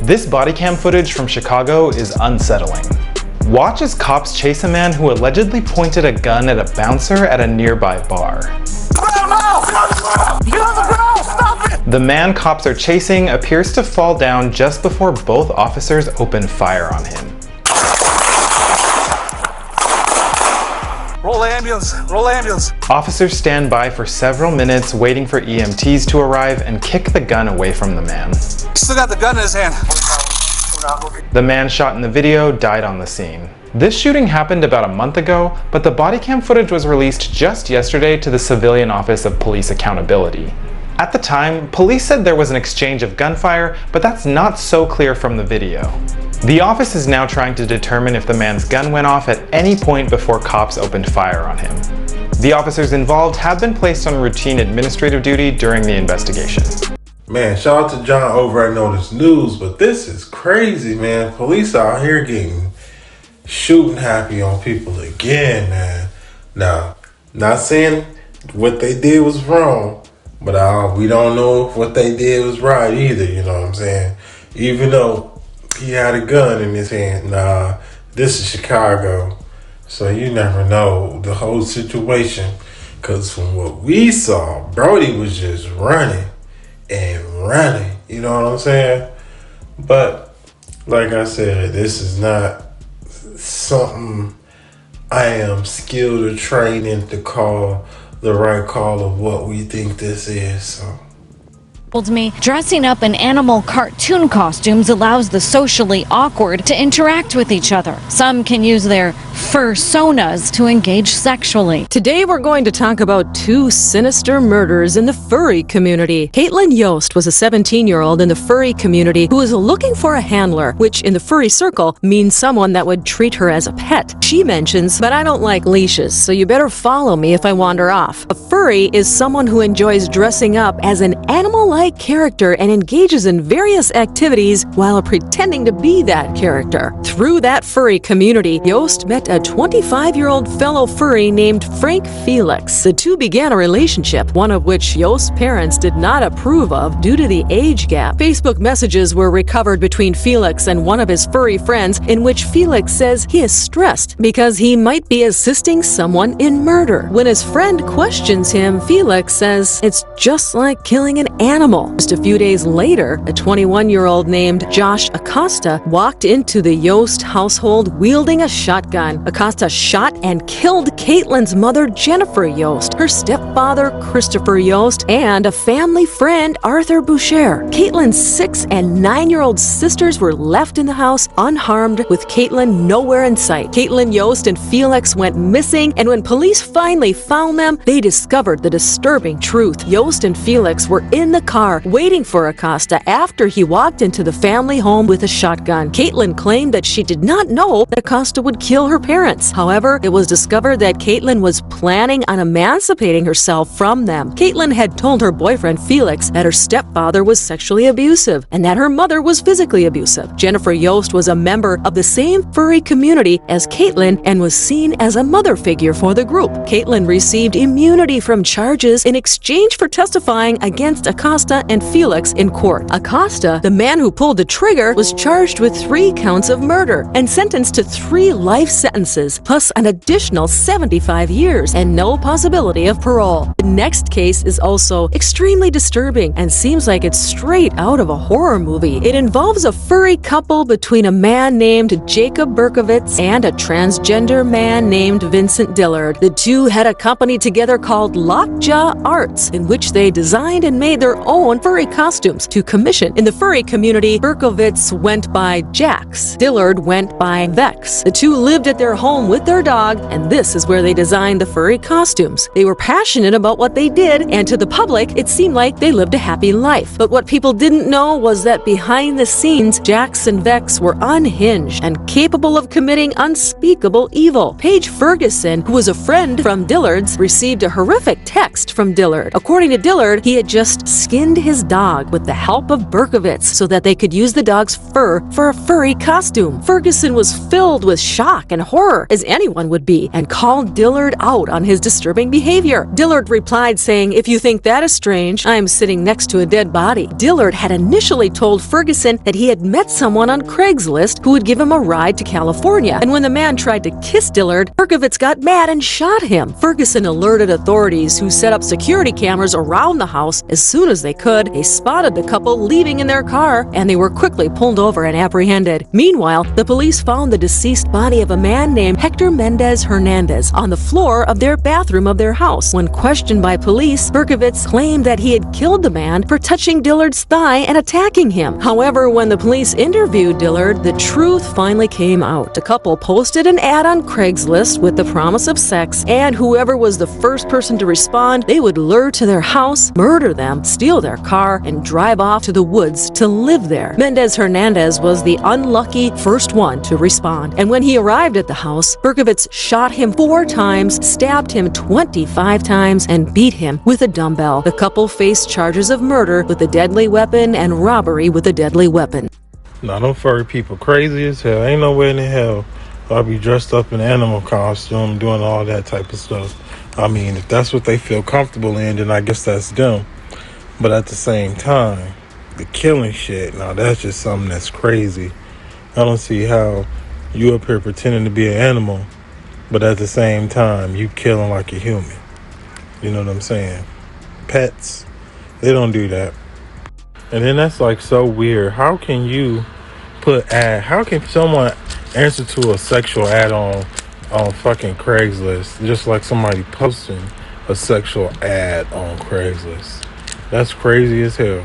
This body cam footage from Chicago is unsettling. Watch as cops chase a man who allegedly pointed a gun at a bouncer at a nearby bar. The man cops are chasing appears to fall down just before both officers open fire on him. Roll ambulance, roll ambulance. Officers stand by for several minutes waiting for EMTs to arrive and kick the gun away from the man. Still got the gun in his hand. The man shot in the video died on the scene. This shooting happened about a month ago, but the body cam footage was released just yesterday to the Civilian Office of Police Accountability. At the time, police said there was an exchange of gunfire, but that's not so clear from the video. The office is now trying to determine if the man's gun went off at any point before cops opened fire on him. The officers involved have been placed on routine administrative duty during the investigation. Man, shout out to John over at Notice News, but this is crazy, man. Police out here getting shooting happy on people again, man. Now, not saying what they did was wrong, but we don't know if what they did was right either, you know what I'm saying? Even though he had a gun in his hand, this is Chicago, so you never know the whole situation. Because from what we saw, Brody was just running and running, you know what I'm saying? But like I said, this is not something I am skilled or trained in to call the right call of what we think this is. So Told me dressing up in animal cartoon costumes allows the socially awkward to interact with each other. Some can use their fursonas to engage sexually. Today we're going to talk about two sinister murders in the furry community. Caitlin Yost was a 17-year-old in the furry community who was looking for a handler, which in the furry circle means someone that would treat her as a pet. She mentions, "But I don't like leashes, so you better follow me if I wander off." A furry is someone who enjoys dressing up as an animal-like character and engages in various activities while pretending to be that character. Through that furry community, Yost met a 25-year-old fellow furry named Frank Felix. The two began a relationship, one of which Yost's parents did not approve of due to the age gap. Facebook messages were recovered between Felix and one of his furry friends in which Felix says he is stressed because he might be assisting someone in murder. When his friend questions him, Felix says it's just like killing an animal. Just a few days later, a 21-year-old named Josh Acosta walked into the Yost household wielding a shotgun. Acosta shot and killed Caitlin's mother, Jennifer Yost, her stepfather, Christopher Yost, and a family friend, Arthur Boucher. Caitlin's 6- and 9-year-old sisters were left in the house unharmed, with Caitlin nowhere in sight. Caitlin Yost and Felix went missing, and when police finally found them, they discovered the disturbing truth. Yost and Felix were in the car waiting for Acosta after he walked into the family home with a shotgun. Caitlin claimed that she did not know that Acosta would kill her parents. However, it was discovered that Caitlin was planning on emancipating herself from them. Caitlin had told her boyfriend Felix that her stepfather was sexually abusive and that her mother was physically abusive. Jennifer Yost was a member of the same furry community as Caitlin and was seen as a mother figure for the group. Caitlin received immunity from charges in exchange for testifying against Acosta and Felix in court. Acosta, the man who pulled the trigger, was charged with 3 counts of murder and sentenced to 3 life sentences, plus an additional 75 years and no possibility of parole. The next case is also extremely disturbing and seems like it's straight out of a horror movie. It involves a furry couple between a man named Jacob Berkovitz and a transgender man named Vincent Dillard. The two had a company together called Lockjaw Arts, in which they designed and made their own furry costumes to commission. In the furry community, Berkovitz went by Jax. Dillard went by Vex. The two lived at their home with their dog, and this is where they designed the furry costumes. They were passionate about what they did, and to the public, it seemed like they lived a happy life. But what people didn't know was that behind the scenes, Jax and Vex were unhinged and capable of committing unspeakable evil. Paige Ferguson, who was a friend from Dillard's, received a horrific text from Dillard. According to Dillard, he had just skinned skinned his dog with the help of Berkovitz so that they could use the dog's fur for a furry costume. Ferguson was filled with shock and horror, as anyone would be, and called Dillard out on his disturbing behavior. Dillard replied saying, "If you think that is strange, I am sitting next to a dead body." Dillard had initially told Ferguson that he had met someone on Craigslist who would give him a ride to California, and when the man tried to kiss Dillard, Berkovitz got mad and shot him. Ferguson alerted authorities, who set up security cameras around the house. As soon as they could, they spotted the couple leaving in their car, and they were quickly pulled over and apprehended. Meanwhile, the police found the deceased body of a man named Hector Mendez Hernandez on the floor of their bathroom of their house. When questioned by police, Berkovitz claimed that he had killed the man for touching Dillard's thigh and attacking him. However, when the police interviewed Dillard, the truth finally came out. The couple posted an ad on Craigslist with the promise of sex, and whoever was the first person to respond, they would lure to their house, murder them, steal their car, and drive off to the woods to live there. Mendez Hernandez was the unlucky first one to respond, and when he arrived at the house, Berkovitz shot him 4 times, stabbed him 25 times, and beat him with a dumbbell. The couple faced charges of murder with a deadly weapon and robbery with a deadly weapon. Now, them furry people crazy as hell. Ain't no way in the hell I'll be dressed up in an animal costume doing all that type of stuff. I mean, if that's what they feel comfortable in, then I guess that's them. But at the same time, the killing shit, now that's just something that's crazy. I don't see how you up here pretending to be an animal, but at the same time, you killing like a human. You know what I'm saying? Pets, they don't do that. And then that's like so weird. How can you how can someone answer to a sexual ad on fucking Craigslist, just like somebody posting a sexual ad on Craigslist? That's crazy as hell.